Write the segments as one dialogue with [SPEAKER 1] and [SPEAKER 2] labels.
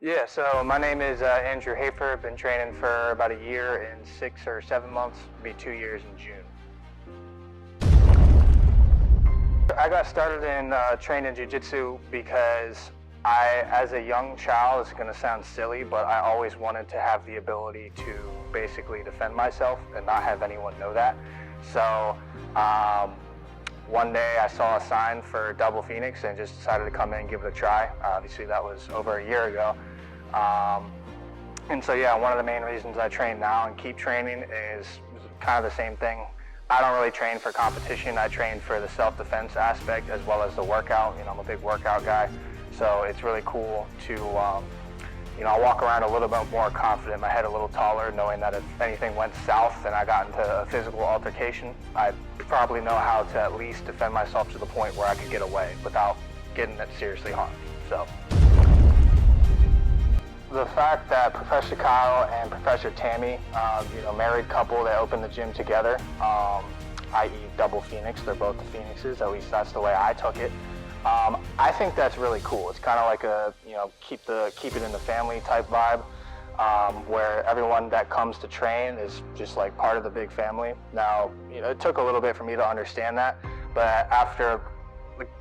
[SPEAKER 1] Yeah, so my name is Andrew Hafer. I've been training for about a year and 6 or 7 months. It'll be 2 years in June. I got started in training Jiu Jitsu because as a young child, it's going to sound silly, but I always wanted to have the ability to basically defend myself and not have anyone know that. So one day I saw a sign for Double Phoenix and just decided to come in and give it a try. Obviously that was over a year ago. And so yeah, one of the main reasons I train now and keep training is kind of the same thing. I don't really train for competition. I train for the self-defense aspect as well as the workout. I'm a big workout guy. So it's really cool to, I walk around a little bit more confident, my head a little taller, knowing that if anything went south and I got into a physical altercation, I'd probably know how to at least defend myself to the point where I could get away without getting it seriously harmed. So the fact that Professor Kyle and Professor Tammy, married couple, they opened the gym together, i.e. Double Phoenix, they're both the Phoenixes, at least that's the way I took it. I think that's really cool. It's kind of like a, keep it in the family type vibe, where everyone that comes to train is just like part of the big family. Now, it took a little bit for me to understand that, but after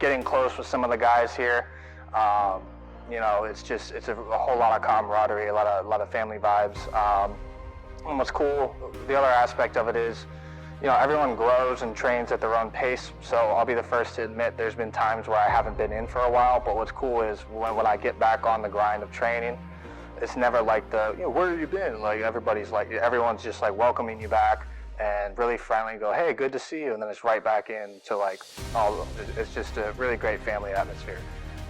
[SPEAKER 1] getting close with some of the guys here, it's a whole lot of camaraderie, a lot of family vibes. And what's cool, the other aspect of it is, everyone grows and trains at their own pace, so I'll be the first to admit there's been times where I haven't been in for a while, but what's cool is when I get back on the grind of training, it's never like where have you been? Like everyone's just like welcoming you back and really friendly, go, hey, good to see you, and then it's right back into it's just a really great family atmosphere.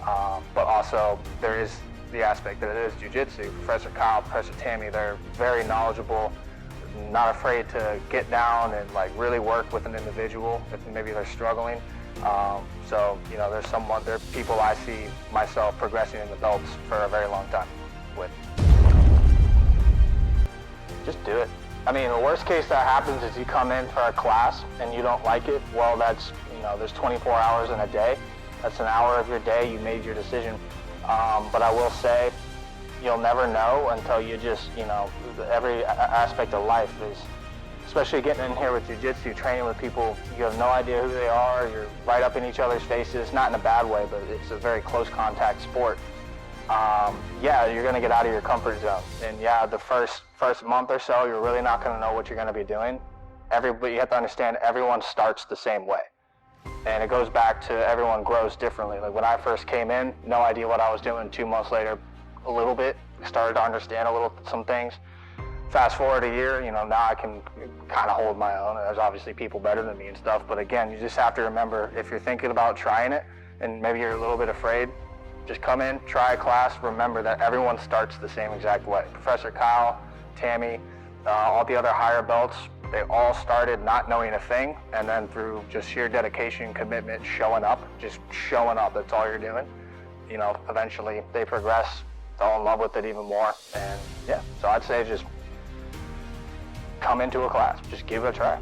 [SPEAKER 1] But also there is the aspect that it is jiu-jitsu. Professor Kyle, Professor Tammy, they're very knowledgeable, not afraid to get down and really work with an individual if maybe they're struggling. So they're people I see myself progressing in the belts for a very long time with. Just do it. I mean, the worst case that happens is you come in for a class and you don't like it. Well, that's, there's 24 hours in a day. That's an hour of your day. You made your decision. But I will say, you'll never know until you just, every aspect of life is, especially getting in here with jiu-jitsu, training with people, you have no idea who they are, you're right up in each other's faces, not in a bad way, but it's a very close contact sport. You're gonna get out of your comfort zone. And yeah, the first month or so, you're really not gonna know what you're gonna be doing. But you have to understand, everyone starts the same way. And it goes back to everyone grows differently. Like when I first came in, no idea what I was doing. 2 months later, a little bit, started to understand some things. Fast forward a year, now I can kind of hold my own. There's obviously people better than me and stuff, but again, you just have to remember, if you're thinking about trying it and maybe you're a little bit afraid, just come in, try a class. Remember that everyone starts the same exact way. Professor Kyle, Tammy, all the other higher belts, they all started not knowing a thing, and then through just sheer dedication, commitment, showing up, that's all you're doing. Eventually they progress, fall in love with it even more, and yeah, so I'd say just come into a class, just give it a try.